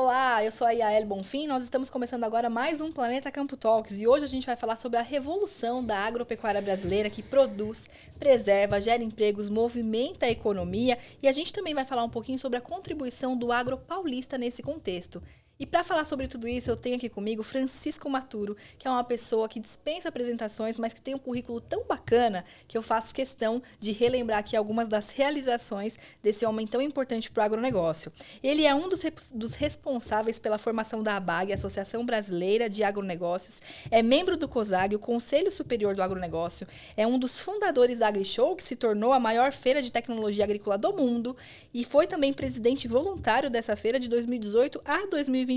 Olá, eu sou a Yael Bonfim. Nós estamos começando agora mais um Planeta Campo Talks e hoje a gente vai falar sobre a revolução da agropecuária brasileira que produz, preserva, gera empregos, movimenta a economia e a gente também vai falar um pouquinho sobre a contribuição do agro paulista nesse contexto. E para falar sobre tudo isso, eu tenho aqui comigo Francisco Maturo, que é uma pessoa que dispensa apresentações, mas que tem um currículo tão bacana que eu faço questão de relembrar aqui algumas das realizações desse homem tão importante para o agronegócio. Ele é um dos responsáveis pela formação da ABAG, Associação Brasileira de Agronegócios, é membro do COSAG, o Conselho Superior do Agronegócio, é um dos fundadores da AgriShow, que se tornou a maior feira de tecnologia agrícola do mundo, e foi também presidente voluntário dessa feira de 2018 a 2023.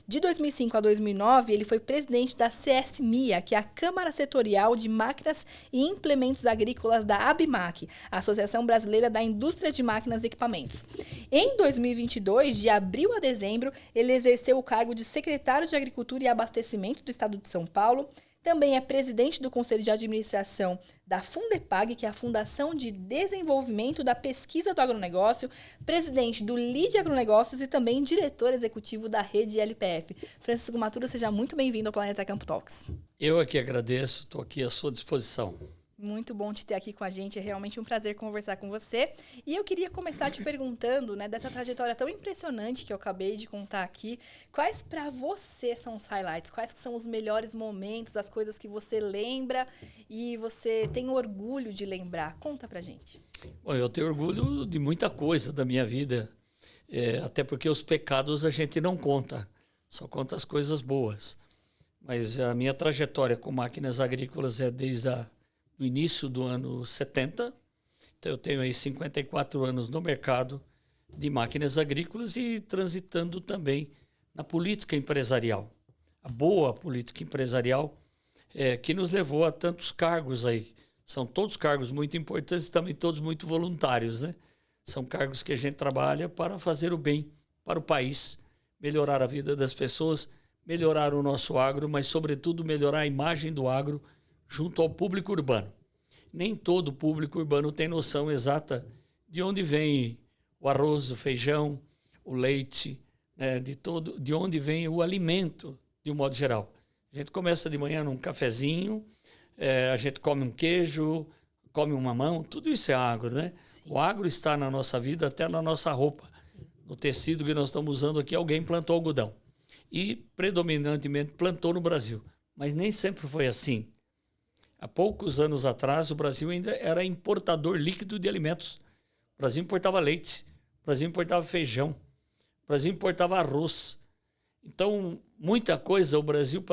De 2005 a 2009, ele foi presidente da CSMIA, que é a Câmara Setorial de Máquinas e Implementos Agrícolas da ABMAC, a Associação Brasileira da Indústria de Máquinas e Equipamentos. Em 2022, de abril a dezembro, ele exerceu o cargo de secretário de Agricultura e Abastecimento do Estado de São Paulo. Também é presidente do Conselho de Administração da Fundepag, que é a Fundação de Desenvolvimento da Pesquisa do Agronegócio, presidente do LID Agronegócios e também diretor executivo da rede LPF. Francisco Maturo, seja muito bem-vindo ao Planeta Campo Talks. Eu aqui agradeço, estou aqui à sua disposição. Muito bom te ter aqui com a gente, é realmente um prazer conversar com você. E eu queria começar te perguntando, dessa trajetória tão impressionante que eu acabei de contar aqui, quais para você são os highlights? Quais que são os melhores momentos, as coisas que você lembra e você tem orgulho de lembrar? Conta pra gente. Bom, eu tenho orgulho de muita coisa da minha vida, até porque os pecados a gente não conta, só conta as coisas boas. Mas a minha trajetória com máquinas agrícolas é desde o início do ano 70, então eu tenho aí 54 anos no mercado de máquinas agrícolas e transitando também na política empresarial. A boa política empresarial que nos levou a tantos cargos aí. São todos cargos muito importantes e também todos muito voluntários, né? São cargos que a gente trabalha para fazer o bem para o país, melhorar a vida das pessoas, melhorar o nosso agro, mas sobretudo melhorar a imagem do agro junto ao público urbano. Nem todo o público urbano tem noção exata de onde vem o arroz, o feijão, o leite, né, de onde vem o alimento, de um modo geral. A gente começa de manhã num cafezinho, a gente come um queijo, come um mamão, tudo isso é agro, né? Sim. O agro está na nossa vida, até na nossa roupa. Sim. No tecido que nós estamos usando aqui, alguém plantou algodão. E, predominantemente, plantou no Brasil. Mas nem sempre foi assim. Há poucos anos atrás, o Brasil ainda era importador líquido de alimentos. O Brasil importava leite, o Brasil importava feijão, o Brasil importava arroz. Então, muita coisa o Brasil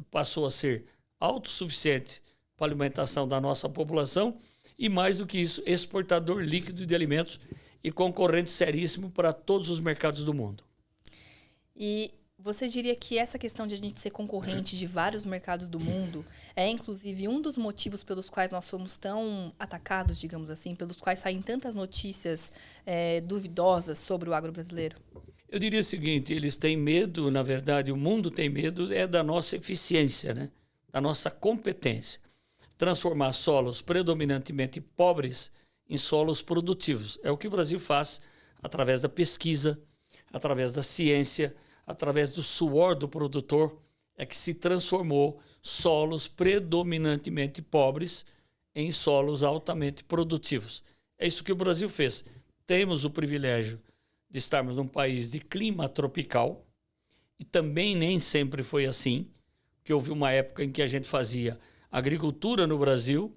passou a ser autossuficiente para a alimentação da nossa população e, mais do que isso, exportador líquido de alimentos e concorrente seríssimo para todos os mercados do mundo. E você diria que essa questão de a gente ser concorrente de vários mercados do mundo é, inclusive, um dos motivos pelos quais nós somos tão atacados, digamos assim, pelos quais saem tantas notícias duvidosas sobre o agro brasileiro? Eu diria o seguinte, eles têm medo, na verdade, o mundo tem medo da nossa eficiência, né? Da nossa competência. Transformar solos predominantemente pobres em solos produtivos. É o que o Brasil faz através da pesquisa, através da ciência, através do suor do produtor, é que se transformou solos predominantemente pobres em solos altamente produtivos. É isso que o Brasil fez. Temos o privilégio de estarmos num país de clima tropical, e também nem sempre foi assim, que houve uma época em que a gente fazia agricultura no Brasil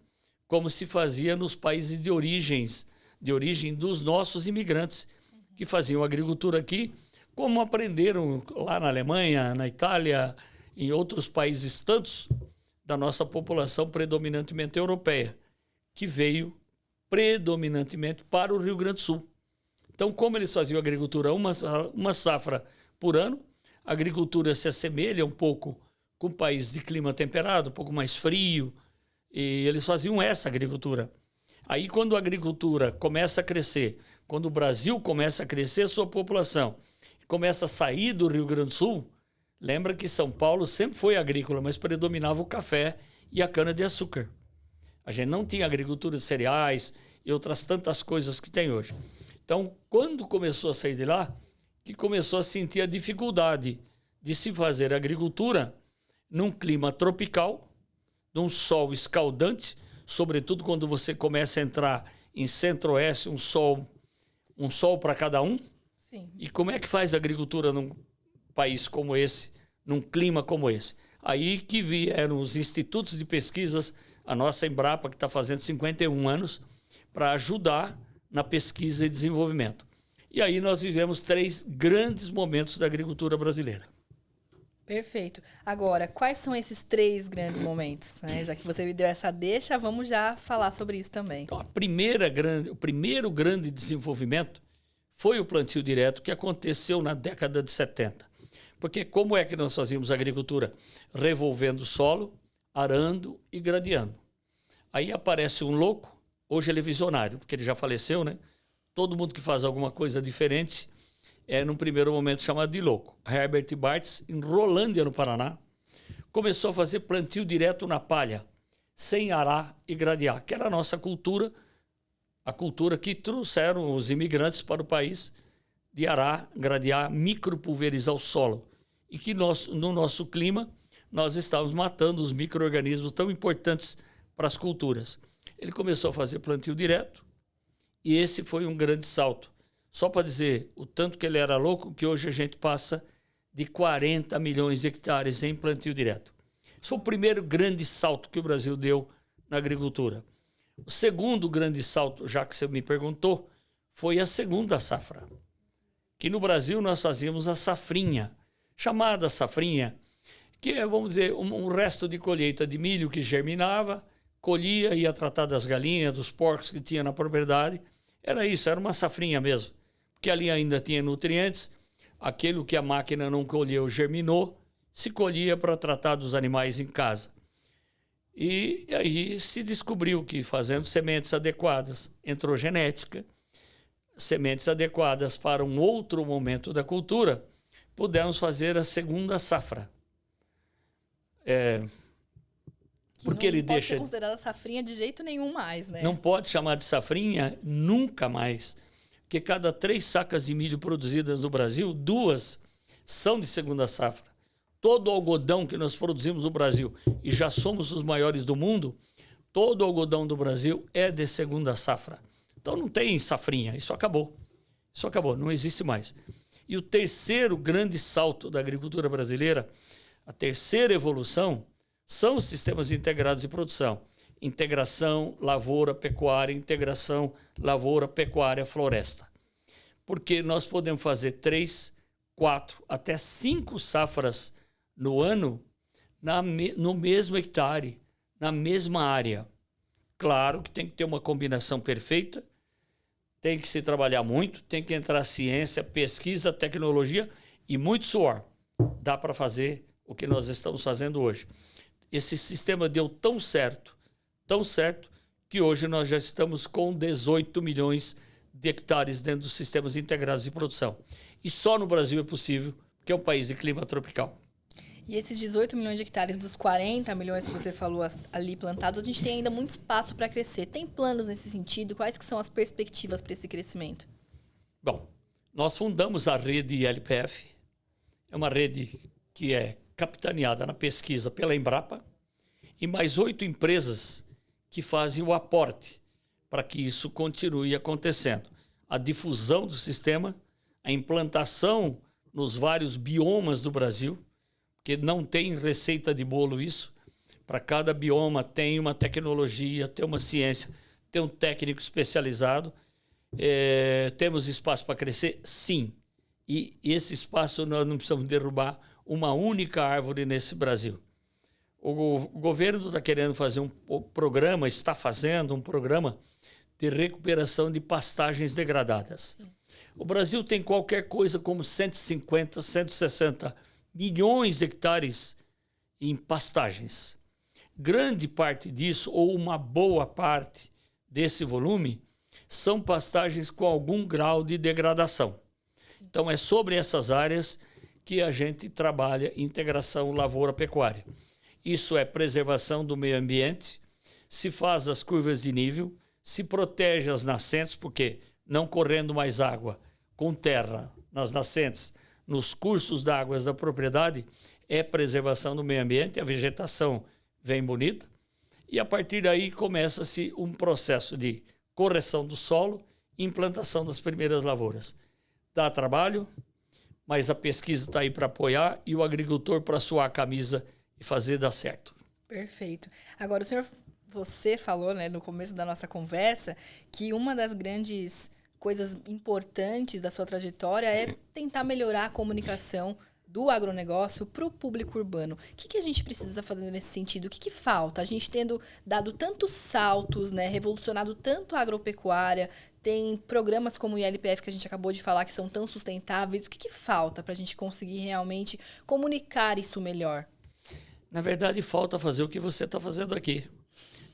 como se fazia nos países de origem dos nossos imigrantes, que faziam agricultura aqui, como aprenderam lá na Alemanha, na Itália, em outros países tantos da nossa população predominantemente europeia, que veio predominantemente para o Rio Grande do Sul. Então, como eles faziam agricultura uma safra por ano, a agricultura se assemelha um pouco com países de clima temperado, um pouco mais frio, e eles faziam essa agricultura. Aí, quando a agricultura começa a crescer, quando o Brasil começa a crescer sua população, começa a sair do Rio Grande do Sul, lembra que São Paulo sempre foi agrícola, mas predominava o café e a cana-de-açúcar. A gente não tinha agricultura de cereais e outras tantas coisas que tem hoje. Então, quando começou a sair de lá, que começou a sentir a dificuldade de se fazer agricultura num clima tropical, num sol escaldante, sobretudo quando você começa a entrar em centro-oeste, um sol para cada um. Sim. E como é que faz agricultura num país como esse, num clima como esse? Aí que vieram os institutos de pesquisas, a nossa Embrapa, que está fazendo 51 anos, para ajudar na pesquisa e desenvolvimento. E aí nós vivemos 3 grandes momentos da agricultura brasileira. Perfeito. Agora, quais são esses 3 grandes momentos? Né? Já que você me deu essa deixa, vamos já falar sobre isso também. Então, o primeiro grande desenvolvimento foi o plantio direto, que aconteceu na década de 70. Porque como é que nós fazíamos agricultura? Revolvendo o solo, arando e gradeando. Aí aparece um louco, hoje ele é visionário, porque ele já faleceu, né? Todo mundo que faz alguma coisa diferente é, num primeiro momento, chamado de louco. Herbert Bartz, em Rolândia, no Paraná, começou a fazer plantio direto na palha, sem arar e gradear, que era a nossa cultura, a cultura que trouxeram os imigrantes para o país, de arar, gradear, micropulverizar o solo. E que no nosso clima, nós estávamos matando os micro-organismos tão importantes para as culturas. Ele começou a fazer plantio direto, e esse foi um grande salto. Só para dizer o tanto que ele era louco, que hoje a gente passa de 40 milhões de hectares em plantio direto. Esse foi o primeiro grande salto que o Brasil deu na agricultura. O segundo grande salto, já que você me perguntou, foi a segunda safra. Que no Brasil nós fazíamos a safrinha, chamada safrinha, que é, vamos dizer, um resto de colheita de milho que germinava, colhia, ia tratar das galinhas, dos porcos que tinha na propriedade. Era isso, era uma safrinha mesmo. Porque ali ainda tinha nutrientes, aquilo que a máquina não colheu germinou, se colhia para tratar dos animais em casa. E aí se descobriu que fazendo sementes adequadas, entrou genética, sementes adequadas para um outro momento da cultura, pudemos fazer a segunda safra. Porque ele não pode deixa... ser considerada safrinha de jeito nenhum mais, né? Não pode chamar de safrinha nunca mais. Porque cada 3 sacas de milho produzidas no Brasil, 2 são de segunda safra. Todo o algodão que nós produzimos no Brasil, e já somos os maiores do mundo, todo o algodão do Brasil é de segunda safra. Então não tem safrinha, isso acabou. Isso acabou, não existe mais. E o terceiro grande salto da agricultura brasileira, a terceira evolução, são os sistemas integrados de produção. Integração lavoura-pecuária, integração lavoura-pecuária-floresta. Porque nós podemos fazer 3, 4, até 5 safras no ano no mesmo hectare, na mesma área. Claro que tem que ter uma combinação perfeita, tem que se trabalhar muito, tem que entrar ciência, pesquisa, tecnologia e muito suor. Dá para fazer o que nós estamos fazendo hoje. Esse sistema deu tão certo, que hoje nós já estamos com 18 milhões de hectares dentro dos sistemas integrados de produção. E só no Brasil é possível, porque é um país de clima tropical. E esses 18 milhões de hectares dos 40 milhões que você falou ali plantados, a gente tem ainda muito espaço para crescer. Tem planos nesse sentido? Quais que são as perspectivas para esse crescimento? Bom, nós fundamos a rede LPF. É uma rede que é capitaneada na pesquisa pela Embrapa e mais 8 empresas que fazem o aporte para que isso continue acontecendo. A difusão do sistema, a implantação nos vários biomas do Brasil, porque não tem receita de bolo isso. Para cada bioma tem uma tecnologia, tem uma ciência, tem um técnico especializado. Temos espaço para crescer? Sim. E esse espaço nós não precisamos derrubar uma única árvore nesse Brasil. O governo está querendo fazer um programa, está fazendo um programa de recuperação de pastagens degradadas. Sim. O Brasil tem qualquer coisa como 150, 160 milhões de hectares em pastagens. Grande parte disso, ou uma boa parte desse volume, são pastagens com algum grau de degradação. Então é sobre essas áreas que a gente trabalha integração lavoura-pecuária. Isso é preservação do meio ambiente, se faz as curvas de nível, se protege as nascentes, porque não correndo mais água com terra nas nascentes, nos cursos d'águas da propriedade, é preservação do meio ambiente, a vegetação vem bonita, e a partir daí começa-se um processo de correção do solo e implantação das primeiras lavouras. Dá trabalho, mas a pesquisa está aí para apoiar e o agricultor para suar a camisa e fazer dar certo. Perfeito. Agora, você falou, né, no começo da nossa conversa que uma das grandes coisas importantes da sua trajetória é tentar melhorar a comunicação do agronegócio para o público urbano. O que a gente precisa fazer nesse sentido? O que falta? A gente tendo dado tantos saltos, né, revolucionado tanto a agropecuária, tem programas como o ILPF que a gente acabou de falar que são tão sustentáveis. O que falta para a gente conseguir realmente comunicar isso melhor? Na verdade, falta fazer o que você está fazendo aqui.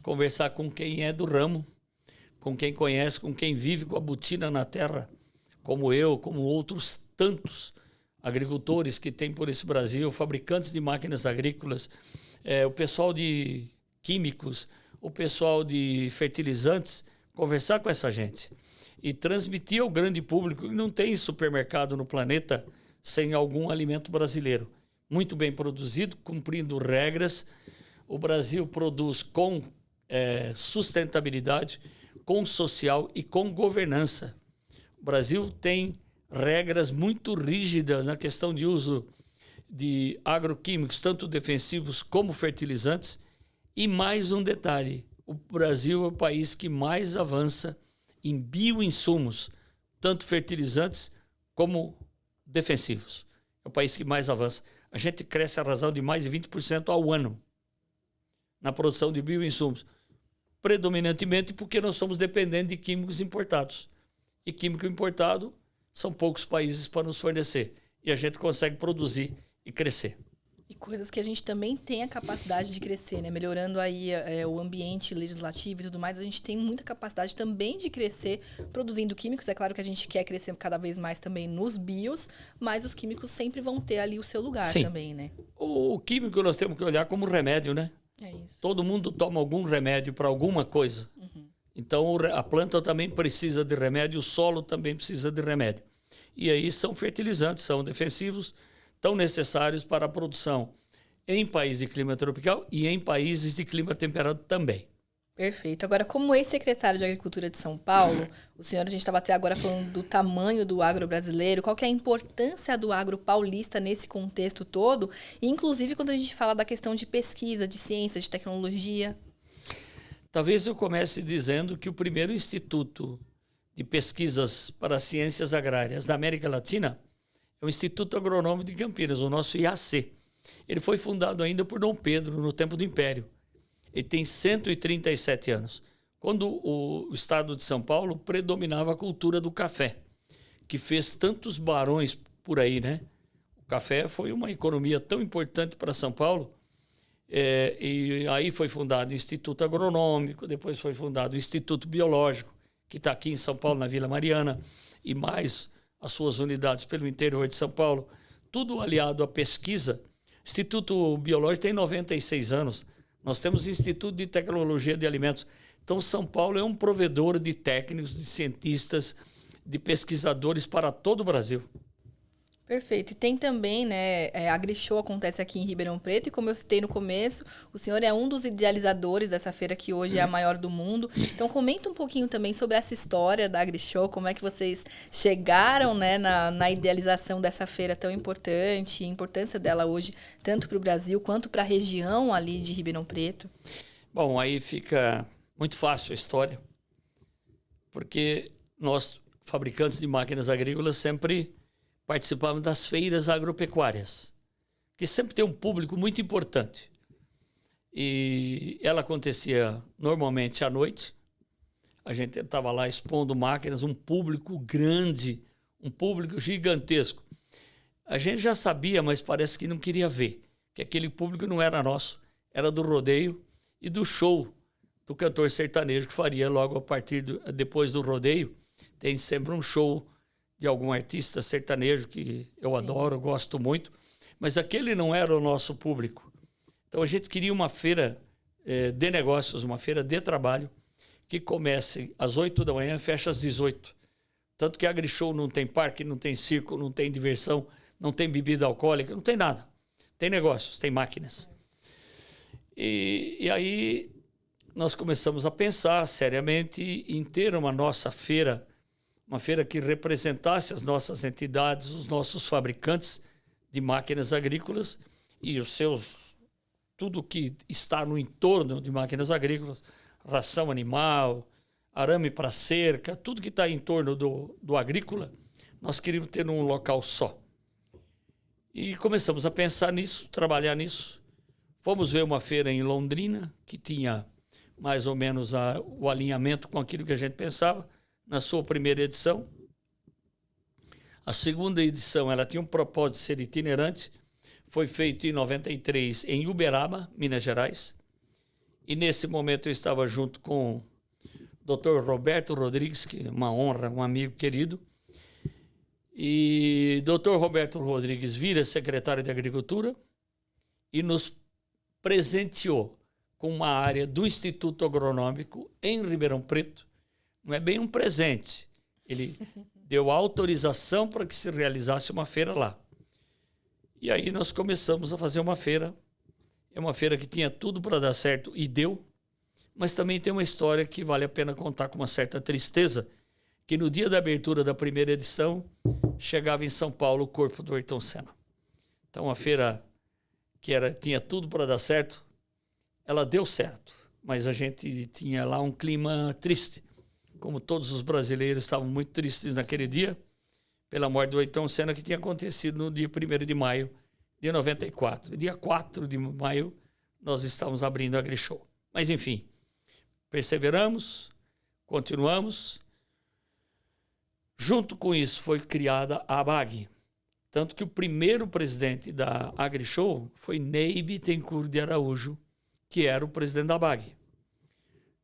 Conversar com quem é do ramo, com quem conhece, com quem vive com a botina na terra, como eu, como outros tantos agricultores que tem por esse Brasil, fabricantes de máquinas agrícolas, o pessoal de químicos, o pessoal de fertilizantes, conversar com essa gente e transmitir ao grande público que não tem supermercado no planeta sem algum alimento brasileiro. Muito bem produzido, cumprindo regras. O Brasil produz com sustentabilidade, com social e com governança. O Brasil tem regras muito rígidas na questão de uso de agroquímicos, tanto defensivos como fertilizantes. E mais um detalhe, o Brasil é o país que mais avança em bioinsumos, tanto fertilizantes como defensivos. É o país que mais avança. A gente cresce a razão de mais de 20% ao ano na produção de bioinsumos, predominantemente porque nós somos dependentes de químicos importados. E químico importado são poucos países para nos fornecer. E a gente consegue produzir e crescer. E coisas que a gente também tem a capacidade de crescer, né? Melhorando aí o ambiente legislativo e tudo mais, a gente tem muita capacidade também de crescer produzindo químicos. É claro que a gente quer crescer cada vez mais também nos bios, mas os químicos sempre vão ter ali o seu lugar. Sim. Também, né? O químico nós temos que olhar como remédio, né? É isso. Todo mundo toma algum remédio para alguma coisa. Uhum. Então a planta também precisa de remédio, o solo também precisa de remédio. E aí são fertilizantes, são defensivos, tão necessários para a produção em países de clima tropical e em países de clima temperado também. Perfeito. Agora, como ex-secretário de Agricultura de São Paulo, o senhor, a gente estava até agora falando do tamanho do agro brasileiro, qual que é a importância do agro paulista nesse contexto todo, e inclusive quando a gente fala da questão de pesquisa, de ciência, de tecnologia. Talvez eu comece dizendo que o primeiro instituto de pesquisas para ciências agrárias da América Latina é o Instituto Agronômico de Campinas, o nosso IAC. Ele foi fundado ainda por Dom Pedro, no tempo do Império. Ele tem 137 anos. Quando o estado de São Paulo predominava a cultura do café, que fez tantos barões por aí, né? O café foi uma economia tão importante para São Paulo. E aí foi fundado o Instituto Agronômico, depois foi fundado o Instituto Biológico, que está aqui em São Paulo, na Vila Mariana, e mais as suas unidades pelo interior de São Paulo, tudo aliado à pesquisa. O Instituto Biológico tem 96 anos. Nós temos o Instituto de Tecnologia de Alimentos. Então, São Paulo é um provedor de técnicos, de cientistas, de pesquisadores para todo o Brasil. Perfeito. E tem também, né, a AgriShow acontece aqui em Ribeirão Preto, e como eu citei no começo, o senhor é um dos idealizadores dessa feira que hoje é a maior do mundo. Então, comenta um pouquinho também sobre essa história da AgriShow, como é que vocês chegaram, né, na idealização dessa feira tão importante, a importância dela hoje, tanto para o Brasil quanto para a região ali de Ribeirão Preto. Bom, aí fica muito fácil a história, porque nós, fabricantes de máquinas agrícolas, sempre participamos das feiras agropecuárias, que sempre tem um público muito importante. E ela acontecia normalmente à noite. A gente estava lá expondo máquinas, um público grande, um público gigantesco. A gente já sabia, mas parece que não queria ver, que aquele público não era nosso, era do rodeio e do show do cantor sertanejo que faria logo depois do rodeio. Tem sempre um show de algum artista sertanejo que eu Sim. adoro, gosto muito, mas aquele não era o nosso público. Então a gente queria uma feira de negócios, uma feira de trabalho, que comece às 8 da manhã e feche às 18. Tanto que a AgriShow não tem parque, não tem circo, não tem diversão, não tem bebida alcoólica, não tem nada. Tem negócios, tem máquinas. E aí nós começamos a pensar seriamente em ter uma nossa feira, uma feira que representasse as nossas entidades, os nossos fabricantes de máquinas agrícolas e os seus, tudo que está no entorno de máquinas agrícolas, ração animal, arame para cerca, tudo que está em torno do agrícola, nós queríamos ter num local só. E começamos a pensar nisso, trabalhar nisso. Fomos ver uma feira em Londrina, que tinha mais ou menos o alinhamento com aquilo que a gente pensava, na sua primeira edição. A segunda edição, ela tinha um propósito de ser itinerante, foi feito em 93 em Uberaba, Minas Gerais. E nesse momento eu estava junto com o Dr. Roberto Rodrigues, que é uma honra, um amigo querido. E Dr. Roberto Rodrigues vira secretário de Agricultura e nos presenteou com uma área do Instituto Agronômico em Ribeirão Preto. Não é bem um presente. Ele deu autorização para que se realizasse uma feira lá. E aí nós começamos a fazer uma feira. É uma feira que tinha tudo para dar certo e deu. Mas também tem uma história que vale a pena contar com uma certa tristeza, que no dia da abertura da primeira edição, chegava em São Paulo o corpo do Ayrton Senna. Então, a feira que tinha tudo para dar certo, ela deu certo, mas a gente tinha lá um clima triste. Como todos os brasileiros estavam muito tristes naquele dia, pela morte do Ayrton Senna, que tinha acontecido no dia 1º de maio de 94. Dia 4 de maio, nós estávamos abrindo a AgriShow. Mas, enfim, perseveramos, continuamos. Junto com isso foi criada a ABAG. Tanto que o primeiro presidente da AgriShow foi Ney Bittencourt de Araújo, que era o presidente da ABAG.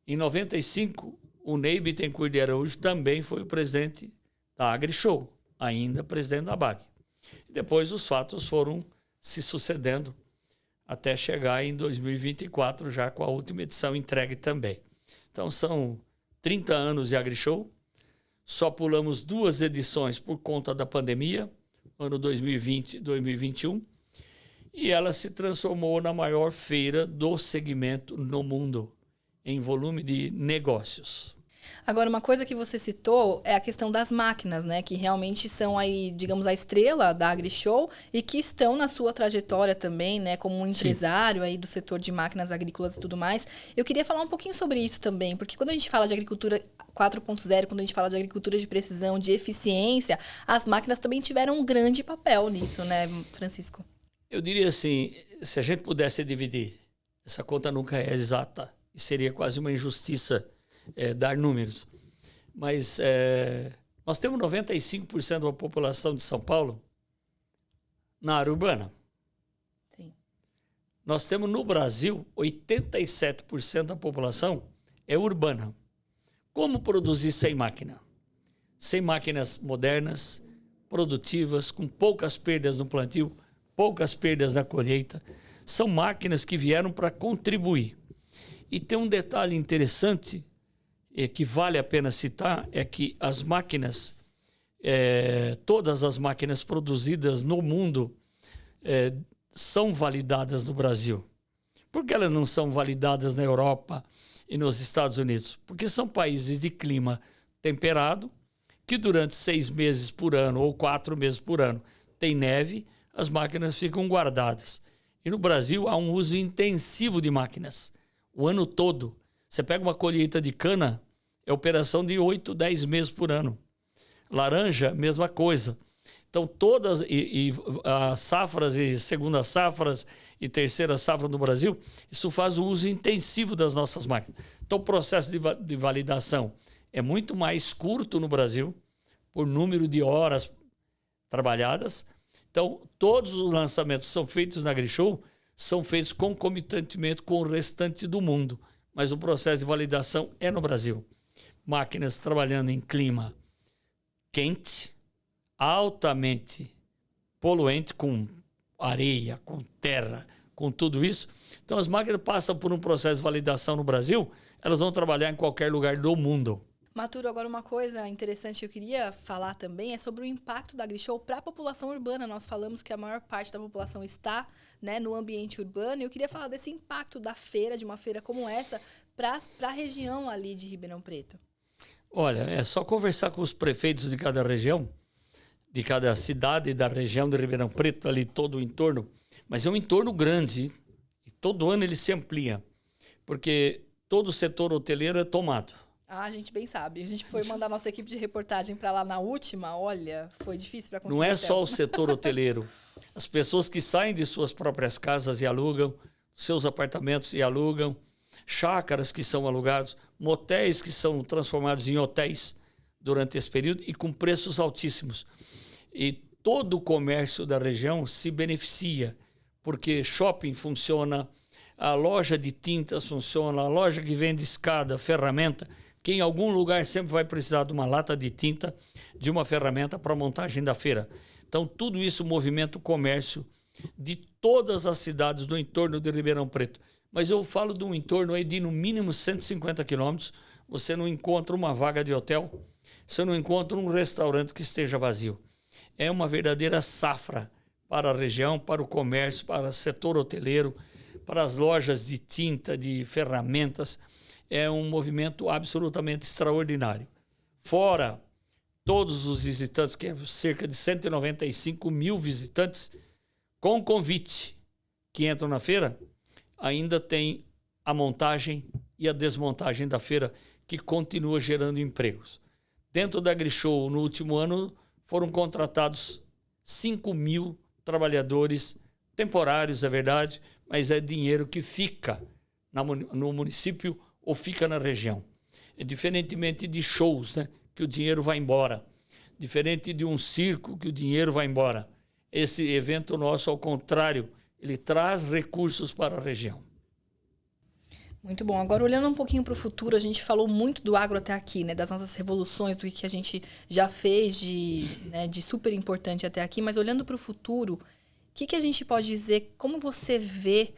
Em 95, o Ney Bittencourt de Araújo também foi o presidente da AgriShow, ainda presidente da ABAG. Depois os fatos foram se sucedendo até chegar em 2024, já com a última edição entregue também. Então são 30 anos de AgriShow. Só pulamos 2 edições por conta da pandemia, ano 2020 e 2021, e ela se transformou na maior feira do segmento no mundo, em volume de negócios. Agora, uma coisa que você citou é a questão das máquinas, né? Que realmente são aí, digamos, a estrela da AgriShow e que estão na sua trajetória também, né? Como um empresário aí do setor de máquinas agrícolas e tudo mais. Eu queria falar um pouquinho sobre isso também, porque quando a gente fala de agricultura 4.0, quando a gente fala de agricultura de precisão, de eficiência, as máquinas também tiveram um grande papel nisso, né, Francisco? Eu diria assim, se a gente pudesse dividir, essa conta nunca é exata, e seria quase uma injustiça dar números. Mas nós temos 95% da população de São Paulo na área urbana. Sim. Nós temos no Brasil 87% da população é urbana. Como produzir sem máquina? Sem máquinas modernas, produtivas, com poucas perdas no plantio, poucas perdas na colheita. São máquinas que vieram para contribuir. E tem um detalhe interessante que vale a pena citar, é que as máquinas, todas as máquinas produzidas no mundo são validadas no Brasil. Por que elas não são validadas na Europa e nos Estados Unidos? Porque são países de clima temperado, que durante 6 meses por ano ou 4 meses por ano tem neve, as máquinas ficam guardadas. E no Brasil há um uso intensivo de máquinas, o ano todo. Você pega uma colheita de cana, é operação de 8, 10 meses por ano. Laranja, mesma coisa. Então, todas as safras e segundas safras e terceira safra no Brasil, isso faz o uso intensivo das nossas máquinas. Então, o processo de validação é muito mais curto no Brasil, por número de horas trabalhadas. Então, todos os lançamentos que são feitos na AgriShow são feitos concomitantemente com o restante do mundo. Mas o processo de validação é no Brasil. Máquinas trabalhando em clima quente, altamente poluente, com areia, com terra, com tudo isso. Então, as máquinas passam por um processo de validação no Brasil, elas vão trabalhar em qualquer lugar do mundo. Maturo, agora uma coisa interessante que eu queria falar também é sobre o impacto da AgriShow para a população urbana. Nós falamos que a maior parte da população está, né, no ambiente urbano, e eu queria falar desse impacto da feira, de uma feira como essa, para a região ali de Ribeirão Preto. Olha, é só conversar com os prefeitos de cada região, de cada cidade da região de Ribeirão Preto, ali todo o entorno, mas é um entorno grande e todo ano ele se amplia, porque todo o setor hoteleiro é tomado. Ah, a gente bem sabe. A gente foi mandar nossa equipe de reportagem para lá na última, olha, foi difícil para conseguir. Não é só o setor hoteleiro. As pessoas que saem de suas próprias casas e alugam, seus apartamentos e alugam, chácaras que são alugados, motéis que são transformados em hotéis durante esse período e com preços altíssimos. E todo o comércio da região se beneficia, porque shopping funciona, a loja de tintas funciona, a loja que vende escada, ferramenta, que em algum lugar sempre vai precisar de uma lata de tinta, de uma ferramenta para a montagem da feira. Então, tudo isso movimenta o comércio de todas as cidades do entorno de Ribeirão Preto. Mas eu falo de um entorno aí de no mínimo 150 quilômetros, você não encontra uma vaga de hotel, você não encontra um restaurante que esteja vazio. É uma verdadeira safra para a região, para o comércio, para o setor hoteleiro, para as lojas de tinta, de ferramentas. É um movimento absolutamente extraordinário. Fora todos os visitantes, que é cerca de 195 mil visitantes, com convite que entram na feira, ainda tem a montagem e a desmontagem da feira, que continua gerando empregos. Dentro da AgriShow, no último ano, foram contratados 5 mil trabalhadores temporários, é verdade, mas é dinheiro que fica no município ou fica na região. É diferentemente de shows, né, que o dinheiro vai embora. Diferente de um circo, que o dinheiro vai embora. Esse evento nosso, ao contrário, ele traz recursos para a região. Muito bom. Agora, olhando um pouquinho para o futuro, a gente falou muito do agro até aqui, né? Das nossas revoluções, do que a gente já fez de super importante até aqui. Mas olhando para o futuro, o que a gente pode dizer? Como você vê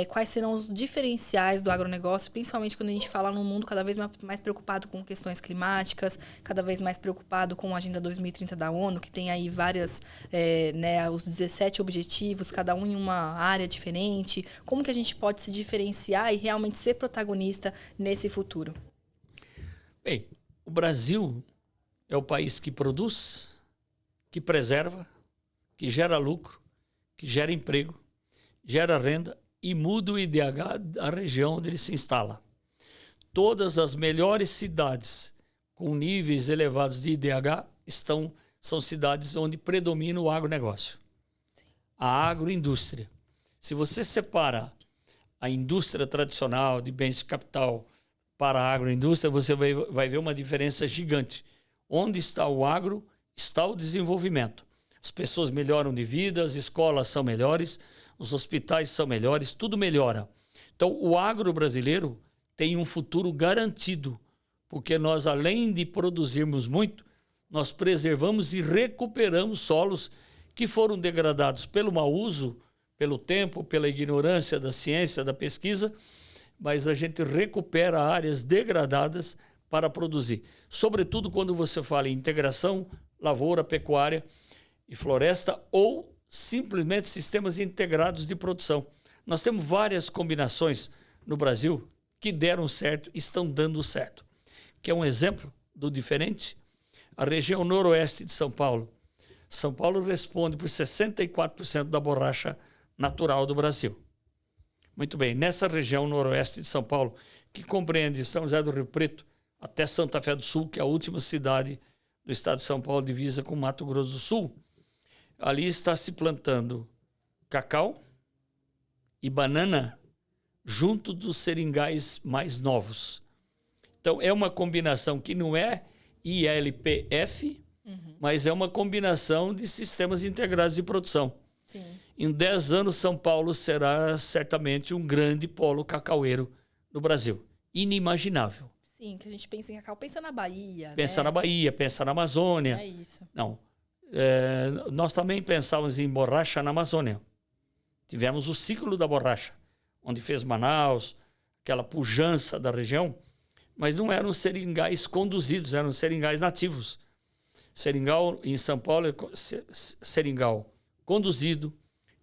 quais serão os diferenciais do agronegócio, principalmente quando a gente fala num mundo cada vez mais preocupado com questões climáticas, cada vez mais preocupado com a Agenda 2030 da ONU, que tem aí várias, os 17 objetivos, cada um em uma área diferente. Como que a gente pode se diferenciar e realmente ser protagonista nesse futuro? Bem, o Brasil é o país que produz, que preserva, que gera lucro, que gera emprego, gera renda e muda o IDH da região onde ele se instala. Todas as melhores cidades com níveis elevados de IDH são cidades onde predomina o agronegócio. A agroindústria. Se você separa a indústria tradicional de bens de capital para a agroindústria, você vai ver uma diferença gigante. Onde está o agro, está o desenvolvimento. As pessoas melhoram de vida, as escolas são melhores, os hospitais são melhores, tudo melhora. Então, o agro brasileiro tem um futuro garantido, porque nós, além de produzirmos muito, nós preservamos e recuperamos solos que foram degradados pelo mau uso, pelo tempo, pela ignorância da ciência, da pesquisa, mas a gente recupera áreas degradadas para produzir. Sobretudo quando você fala em integração, lavoura, pecuária e floresta ou simplesmente sistemas integrados de produção. Nós temos várias combinações no Brasil que deram certo e estão dando certo. Que é um exemplo do diferente? A região noroeste de São Paulo. São Paulo responde por 64% da borracha natural do Brasil. Muito bem, nessa região noroeste de São Paulo, que compreende São José do Rio Preto até Santa Fé do Sul, que é a última cidade do estado de São Paulo, divisa com Mato Grosso do Sul, ali está se plantando cacau e banana junto dos seringais mais novos. Então, é uma combinação que não é ILPF, mas é uma combinação de sistemas integrados de produção. Sim. Em 10 anos, São Paulo será certamente um grande polo cacaueiro no Brasil. Inimaginável. Sim, que a gente pensa em cacau, pensa na Bahia. Pensa na Bahia, pensa na Amazônia. É isso. Não. Nós também pensávamos em borracha na Amazônia. Tivemos o ciclo da borracha, onde fez Manaus, aquela pujança da região, mas não eram seringais conduzidos, eram seringais nativos. Seringal em São Paulo é seringal conduzido,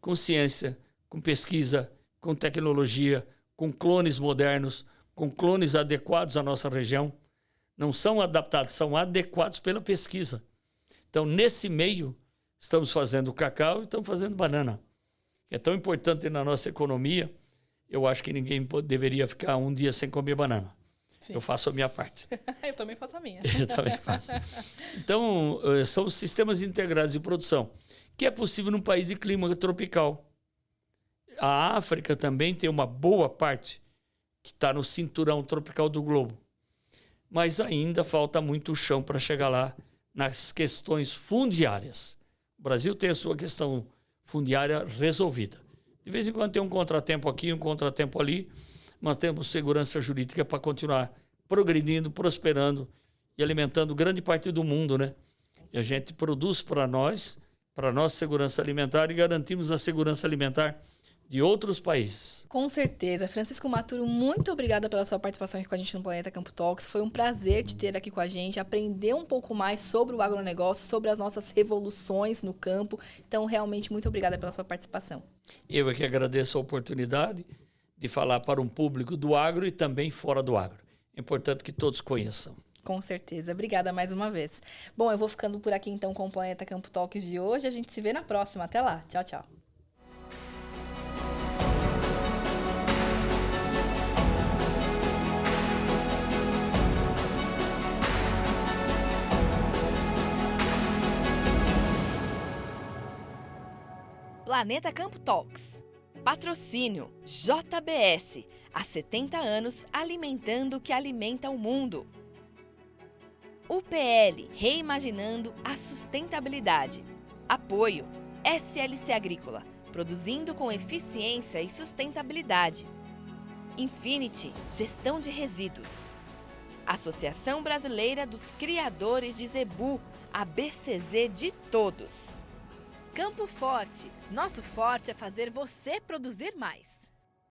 com ciência, com pesquisa, com tecnologia, com clones modernos, com clones adequados à nossa região. Não são adaptados, são adequados pela pesquisa. Então, nesse meio, estamos fazendo cacau e estamos fazendo banana. É tão importante na nossa economia, eu acho que ninguém deveria ficar um dia sem comer banana. Sim. Eu faço a minha parte. Eu também faço a minha. Eu também faço. Então, são sistemas integrados de produção, que é possível num país de clima tropical. A África também tem uma boa parte que está no cinturão tropical do globo. Mas ainda falta muito chão para chegar lá nas questões fundiárias. O Brasil tem a sua questão fundiária resolvida. De vez em quando tem um contratempo aqui, um contratempo ali, mas temos segurança jurídica para continuar progredindo, prosperando e alimentando grande parte do mundo, né? E a gente produz para nós, para a nossa segurança alimentar, e garantimos a segurança alimentar de outros países. Com certeza. Francisco Maturo, muito obrigada pela sua participação aqui com a gente no Planeta Campo Talks. Foi um prazer te ter aqui com a gente, aprender um pouco mais sobre o agronegócio, sobre as nossas revoluções no campo. Então, realmente, muito obrigada pela sua participação. Eu é que agradeço a oportunidade de falar para um público do agro e também fora do agro. É importante que todos conheçam. Com certeza. Obrigada mais uma vez. Bom, eu vou ficando por aqui então com o Planeta Campo Talks de hoje. A gente se vê na próxima. Até lá. Tchau, tchau. Planeta Campo Talks. Patrocínio JBS. Há 70 anos alimentando o que alimenta o mundo. UPL, reimaginando a sustentabilidade. Apoio SLC Agrícola, produzindo com eficiência e sustentabilidade. Infinity, gestão de resíduos. Associação Brasileira dos Criadores de Zebu, a BCZ de todos. Campo Forte, nosso forte é fazer você produzir mais.